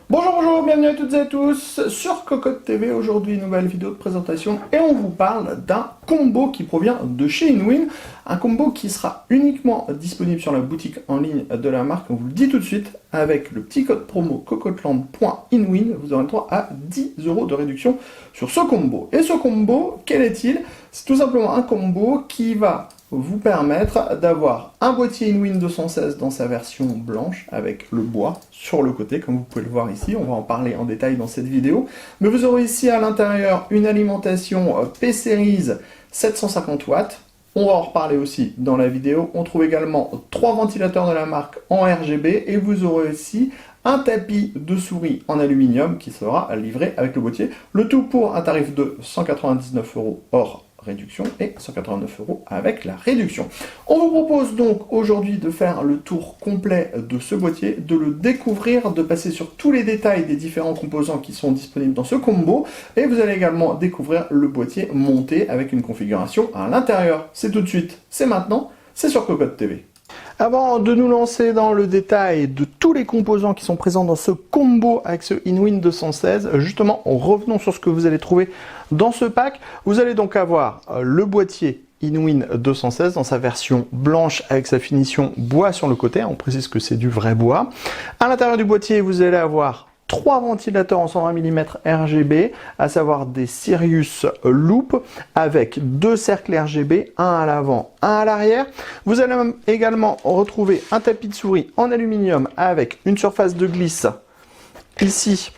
Bonjour, bonjour, bienvenue à toutes et à tous sur Cocotte TV. Aujourd'hui, nouvelle vidéo de présentation et on vous parle d'un combo qui provient de chez Inwin. Un combo qui sera uniquement disponible sur la boutique en ligne de la marque. On vous le dit tout de suite, avec le petit code promo cocotteland.inwin, vous aurez le droit à 10 € de réduction sur ce combo. Et ce combo, quel est-il? C'est tout simplement un combo qui va vous permettre d'avoir un boîtier Inwin 216 dans sa version blanche avec le bois sur le côté, comme vous pouvez le voir ici. On va en parler en détail dans cette vidéo. Mais vous aurez ici à l'intérieur une alimentation P-Series 750 watts. On va en reparler aussi dans la vidéo. On trouve également 3 ventilateurs de la marque en RGB et vous aurez aussi un tapis de souris en aluminium qui sera livré avec le boîtier. Le tout pour un tarif de 199 € hors réduction et 189 € avec la réduction. On vous propose donc aujourd'hui de faire le tour complet de ce boîtier, de le découvrir, de passer sur tous les détails des différents composants qui sont disponibles dans ce combo et vous allez également découvrir le boîtier monté avec une configuration à l'intérieur. C'est tout de suite, c'est maintenant, c'est sur Cocotte TV. Avant de nous lancer dans le détail de tous les composants qui sont présents dans ce combo avec ce Inwin 216, justement, revenons sur ce que vous allez trouver dans ce pack. Vous allez donc avoir le boîtier Inwin 216 dans sa version blanche avec sa finition bois sur le côté. On précise que c'est du vrai bois. À l'intérieur du boîtier, vous allez avoir 3 ventilateurs en 120 mm RGB, à savoir des Sirius Loop avec 2 cercles RGB, un à l'avant, un à l'arrière. Vous allez également retrouver un tapis de souris en aluminium avec une surface de glisse ici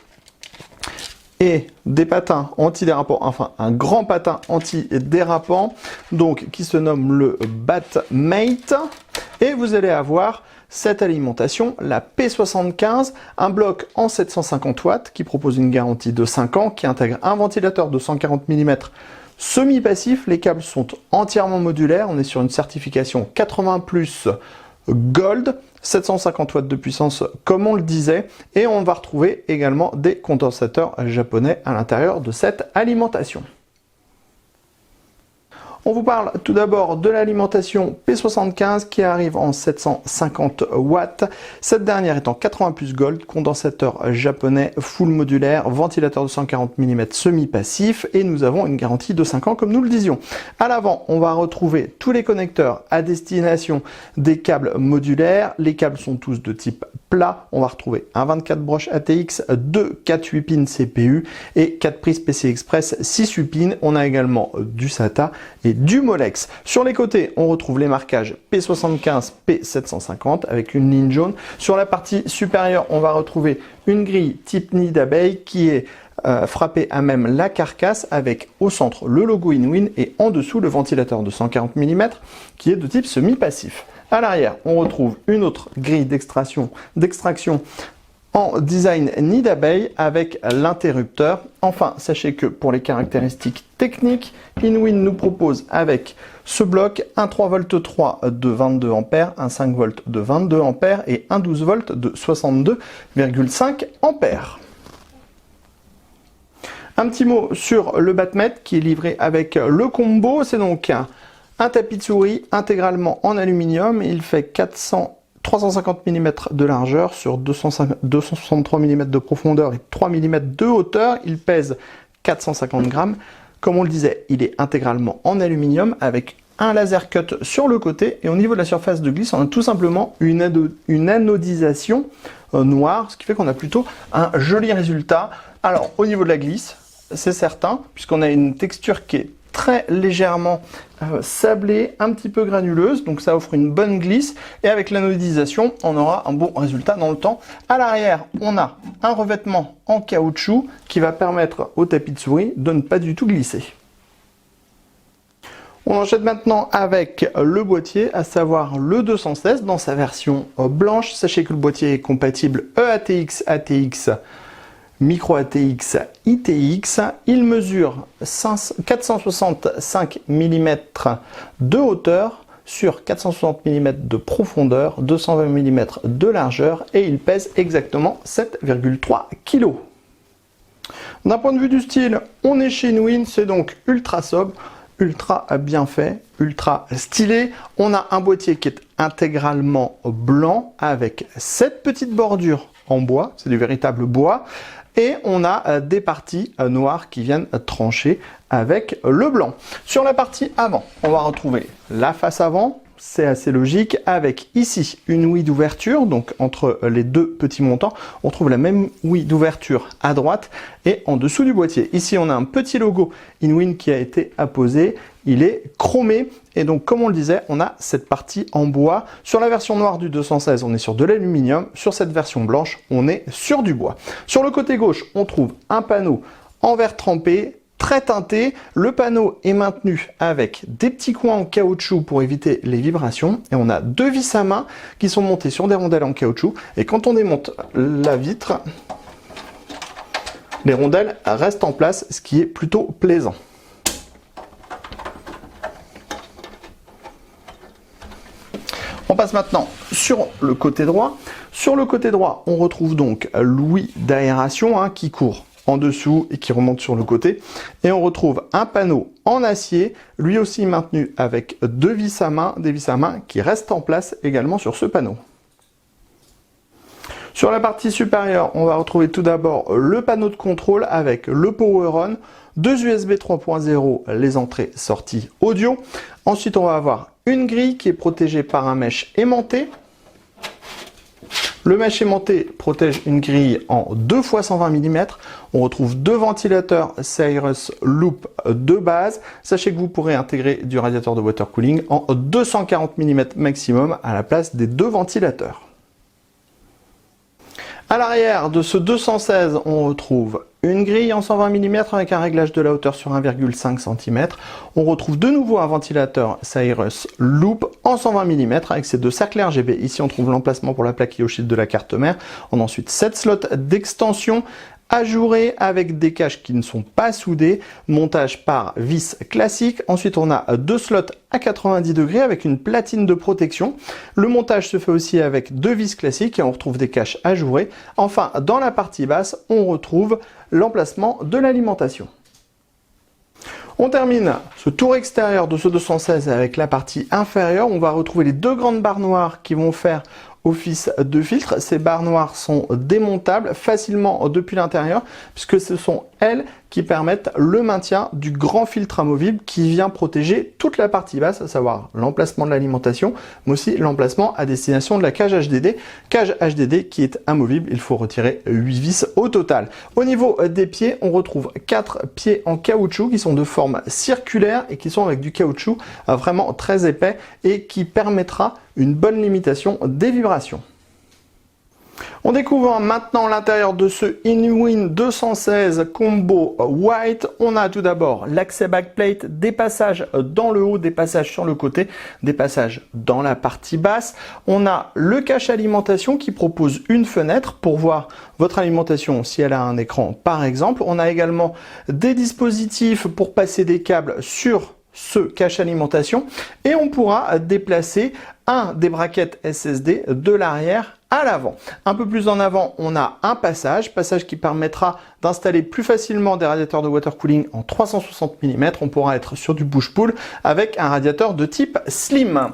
et des patins anti-dérapants, enfin un grand patin anti-dérapant, donc qui se nomme le Batmate. Et vous allez avoir cette alimentation, la P75, un bloc en 750 watts qui propose une garantie de 5 ans, qui intègre un ventilateur de 140 mm semi-passif. Les câbles sont entièrement modulaires, on est sur une certification 80+ Gold, 750 watts de puissance comme on le disait, et on va retrouver également des condensateurs japonais à l'intérieur de cette alimentation. On vous parle tout d'abord de l'alimentation P75 qui arrive en 750 watts. Cette dernière est en 80+ Gold, condensateur japonais full modulaire, ventilateur de 140 mm semi-passif et nous avons une garantie de 5 ans comme nous le disions. À l'avant, on va retrouver tous les connecteurs à destination des câbles modulaires. Les câbles sont tous de type plat. On va retrouver un 24 broches ATX, 2 4 8 pins CPU et 4 prises PCI Express 6 8 pins. On a également du SATA et du Molex. Sur les côtés, on retrouve les marquages P75, P750 avec une ligne jaune. Sur la partie supérieure, on va retrouver une grille type nid d'abeille qui est frappée à même la carcasse avec au centre le logo Inwin et en dessous le ventilateur de 140 mm qui est de type semi-passif. À l'arrière, on retrouve une autre grille d'extraction en design nid d'abeille avec l'interrupteur. Enfin, sachez que pour les caractéristiques techniques, Inwin nous propose avec ce bloc un 3V3 de 22 A, un 5V de 22 A et un 12V de 62,5 A. Un petit mot sur le Batmate qui est livré avec le combo. C'est donc un tapis de souris intégralement en aluminium. Il fait 350 mm de largeur sur 263 mm de profondeur et 3 mm de hauteur. Il pèse 450 grammes. Comme on le disait, il est intégralement en aluminium avec un laser cut sur le côté. Et au niveau de la surface de glisse, on a tout simplement une anodisation noire, ce qui fait qu'on a plutôt un joli résultat. Alors, au niveau de la glisse, c'est certain, puisqu'on a une texture qui est très légèrement sablée, un petit peu granuleuse, donc ça offre une bonne glisse, et avec l'anodisation, on aura un bon résultat dans le temps. À l'arrière, on a un revêtement en caoutchouc qui va permettre au tapis de souris de ne pas du tout glisser. On enchaîne maintenant avec le boîtier, à savoir le 216 dans sa version blanche. Sachez que le boîtier est compatible EATX, ATX, Micro ATX, ITX. Il mesure 465 mm de hauteur sur 460 mm de profondeur, 220 mm de largeur et il pèse exactement 7,3 kg. D'un point de vue du style, on est chez Inwin, c'est donc ultra sobre, ultra bien fait, ultra stylé. On a un boîtier qui est intégralement blanc avec cette petite bordure en bois, c'est du véritable bois. Et on a des parties noires qui viennent trancher avec le blanc. Sur la partie avant, on va retrouver la face avant. C'est assez logique, avec ici une ouïe d'ouverture, donc entre les deux petits montants, on trouve la même ouïe d'ouverture à droite et en dessous du boîtier. Ici, on a un petit logo Inwin qui a été apposé, il est chromé, et donc comme on le disait, on a cette partie en bois. Sur la version noire du 216, on est sur de l'aluminium, sur cette version blanche, on est sur du bois. Sur le côté gauche, on trouve un panneau en verre trempé, très teinté. Le panneau est maintenu avec des petits coins en caoutchouc pour éviter les vibrations. Et on a deux vis à main qui sont montées sur des rondelles en caoutchouc. Et quand on démonte la vitre, les rondelles restent en place, ce qui est plutôt plaisant. On passe maintenant sur le côté droit. Sur le côté droit, on retrouve donc l'ouïe d'aération qui court en dessous et qui remonte sur le côté. Et on retrouve un panneau en acier, lui aussi maintenu avec deux vis à main, des vis à main qui restent en place également sur ce panneau. Sur la partie supérieure, on va retrouver tout d'abord le panneau de contrôle avec le Power On, deux USB 3.0, les entrées-sorties audio. Ensuite, on va avoir une grille qui est protégée par un mesh aimanté. Le mesh aimanté protège une grille en 2 x 120 mm. On retrouve deux ventilateurs Cyrus Loop de base. Sachez que vous pourrez intégrer du radiateur de water cooling en 240 mm maximum à la place des deux ventilateurs. À l'arrière de ce 216, on retrouve une grille en 120 mm avec un réglage de la hauteur sur 1,5 cm. On retrouve de nouveau un ventilateur Cyrus Loop en 120 mm avec ses deux cercles RGB. Ici, on trouve l'emplacement pour la plaque IO-Shield de la carte mère. On a ensuite 7 slots d'extension ajourés avec des caches qui ne sont pas soudées, montage par vis classique. Ensuite, on a deux slots à 90 degrés avec une platine de protection. Le montage se fait aussi avec deux vis classiques et on retrouve des caches ajourées. Enfin, dans la partie basse, on retrouve l'emplacement de l'alimentation. On termine ce tour extérieur de ce 216 avec la partie inférieure. On va retrouver les deux grandes barres noires qui vont faire office de filtre. Ces barres noires sont démontables facilement depuis l'intérieur puisque ce sont elles qui permettent le maintien du grand filtre amovible qui vient protéger toute la partie basse, à savoir l'emplacement de l'alimentation, mais aussi l'emplacement à destination de la cage HDD. Cage HDD qui est amovible, il faut retirer 8 vis au total. Au niveau des pieds, on retrouve 4 pieds en caoutchouc qui sont de forme circulaire et qui sont avec du caoutchouc vraiment très épais et qui permettra une bonne limitation des vibrations. On découvre maintenant l'intérieur de ce Inwin 216 Combo White. On a tout d'abord l'accès backplate, des passages dans le haut, des passages sur le côté, des passages dans la partie basse. On a le cache alimentation qui propose une fenêtre pour voir votre alimentation si elle a un écran par exemple. On a également des dispositifs pour passer des câbles sur ce cache alimentation et on pourra déplacer un des brackets SSD de l'arrière à l'avant. Un peu plus en avant, on a un passage qui permettra d'installer plus facilement des radiateurs de water cooling en 360 mm. On pourra être sur du push-pull avec un radiateur de type slim.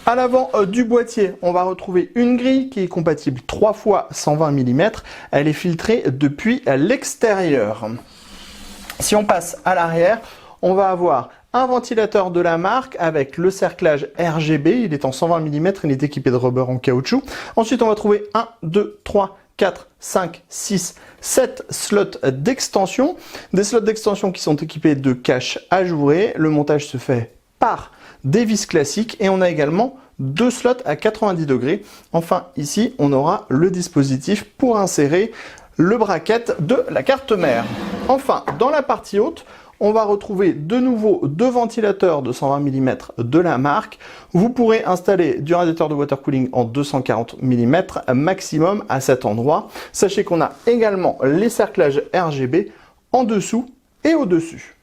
À l'avant du boîtier, on va retrouver une grille qui est compatible 3 x 120 mm. Elle est filtrée depuis l'extérieur. Si on passe à l'arrière, on va avoir un ventilateur de la marque avec le cerclage RGB, il est en 120 mm, il est équipé de rubber en caoutchouc. Ensuite, on va trouver 1, 2, 3, 4, 5, 6, 7 slots d'extension. Des slots d'extension qui sont équipés de caches ajourées. Le montage se fait par des vis classiques et on a également deux slots à 90 degrés. Enfin, ici, on aura le dispositif pour insérer le bracket de la carte mère. Enfin, dans la partie haute, on va retrouver de nouveau deux ventilateurs de 120 mm de la marque. Vous pourrez installer du radiateur de water cooling en 240 mm maximum à cet endroit. Sachez qu'on a également les cerclages RGB en dessous et au-dessus.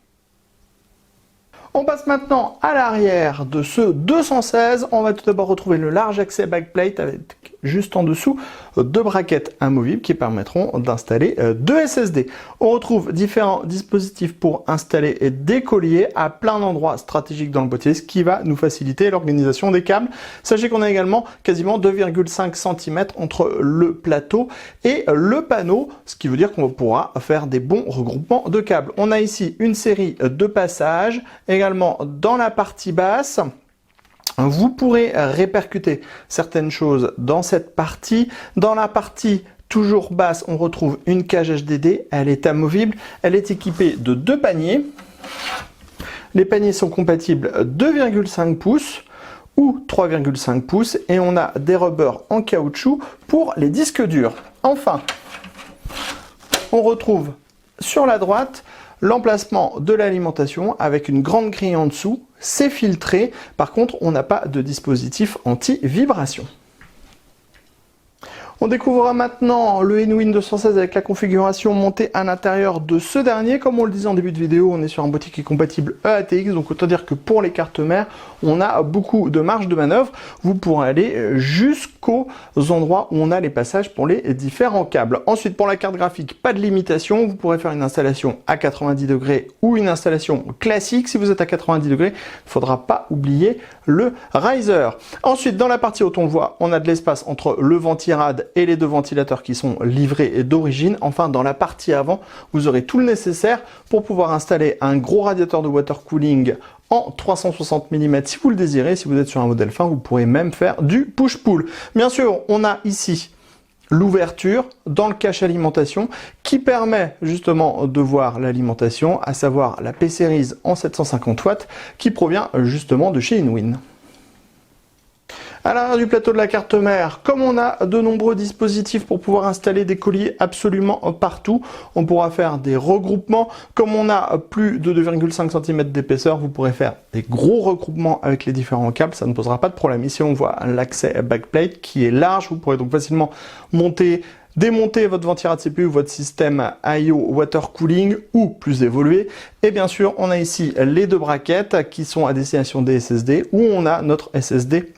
On passe maintenant à l'arrière de ce 216. On va tout d'abord retrouver le large accès backplate avec juste en dessous, 2 braquettes amovibles qui permettront d'installer 2 SSD. On retrouve différents dispositifs pour installer des colliers à plein d'endroits stratégiques dans le boîtier, ce qui va nous faciliter l'organisation des câbles. Sachez qu'on a également quasiment 2,5 cm entre le plateau et le panneau, ce qui veut dire qu'on pourra faire des bons regroupements de câbles. On a ici une série de passages, également dans la partie basse. Vous pourrez répercuter certaines choses dans cette partie. Dans la partie toujours basse, on retrouve une cage HDD. Elle est amovible. Elle est équipée de 2 paniers. Les paniers sont compatibles 2,5 pouces ou 3,5 pouces. Et on a des rubbers en caoutchouc pour les disques durs. Enfin, on retrouve sur la droite l'emplacement de l'alimentation avec une grande grille en dessous. C'est filtré. Par contre, on n'a pas de dispositif anti-vibration. On découvrira maintenant le Inwin 216 avec la configuration montée à l'intérieur de ce dernier. Comme on le disait en début de vidéo, on est sur un boîtier qui est compatible EATX, donc autant dire que pour les cartes mères, on a beaucoup de marge de manœuvre. Vous pourrez aller jusqu'aux endroits où on a les passages pour les différents câbles. Ensuite, pour la carte graphique, pas de limitation. Vous pourrez faire une installation à 90 degrés ou une installation classique. Si vous êtes à 90 degrés, il ne faudra pas oublier le riser. Ensuite, dans la partie haute, on le voit, on a de l'espace entre le ventirad et les 2 ventilateurs qui sont livrés d'origine. Enfin, dans la partie avant, vous aurez tout le nécessaire pour pouvoir installer un gros radiateur de water cooling en 360 mm si vous le désirez. Si vous êtes sur un modèle fin, vous pourrez même faire du push-pull. Bien sûr, on a ici l'ouverture dans le cache alimentation qui permet justement de voir l'alimentation, à savoir la P-Series en 750 watts qui provient justement de chez Inwin. À l'arrière du plateau de la carte mère, comme on a de nombreux dispositifs pour pouvoir installer des colliers absolument partout, on pourra faire des regroupements. Comme on a plus de 2,5 cm d'épaisseur, vous pourrez faire des gros regroupements avec les différents câbles, ça ne posera pas de problème. Ici, on voit l'accès backplate qui est large, vous pourrez donc facilement monter, démonter votre ventirad CPU, votre système I/O water cooling ou plus évolué. Et bien sûr, on a ici les 2 braquettes qui sont à destination des SSD où on a notre SSD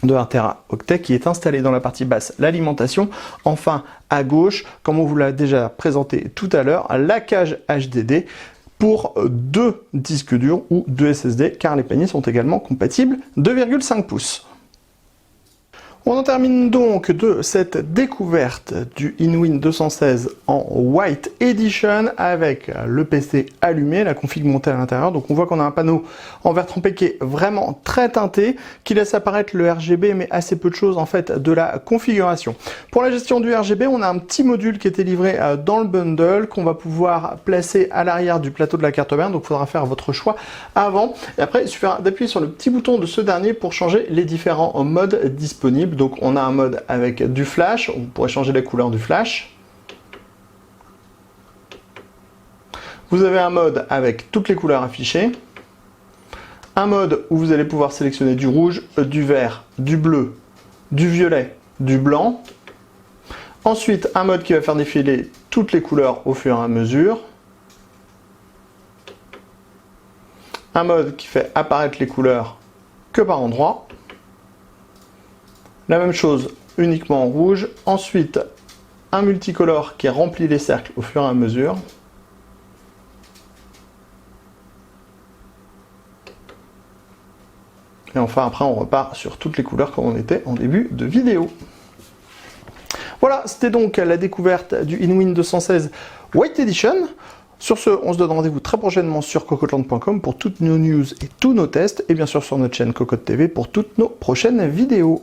de 1 Teraoctet qui est installé dans la partie basse, l'alimentation. Enfin, à gauche, comme on vous l'a déjà présenté tout à l'heure, la cage HDD pour 2 disques durs ou 2 SSD, car les paniers sont également compatibles 2,5 pouces. On en termine donc de cette découverte du Inwin 216 en White Edition avec le PC allumé, la config montée à l'intérieur. Donc on voit qu'on a un panneau en vert trempé qui est vraiment très teinté, qui laisse apparaître le RGB mais assez peu de choses en fait de la configuration. Pour la gestion du RGB, on a un petit module qui était livré dans le bundle qu'on va pouvoir placer à l'arrière du plateau de la carte mère. Donc il faudra faire votre choix avant. Et après, il suffira d'appuyer sur le petit bouton de ce dernier pour changer les différents modes disponibles. Donc on a un mode avec du flash, vous pourrez changer la couleur du flash. Vous avez un mode avec toutes les couleurs affichées. Un mode où vous allez pouvoir sélectionner du rouge, du vert, du bleu, du violet, du blanc. Ensuite, un mode qui va faire défiler toutes les couleurs au fur et à mesure. Un mode qui fait apparaître les couleurs que par endroits. La même chose uniquement en rouge. Ensuite, un multicolore qui remplit les cercles au fur et à mesure. Et enfin, après, on repart sur toutes les couleurs comme on était en début de vidéo. Voilà, c'était donc la découverte du Inwin 216 White Edition. Sur ce, on se donne rendez-vous très prochainement sur cocotland.com pour toutes nos news et tous nos tests, et bien sûr sur notre chaîne Cocotte TV pour toutes nos prochaines vidéos.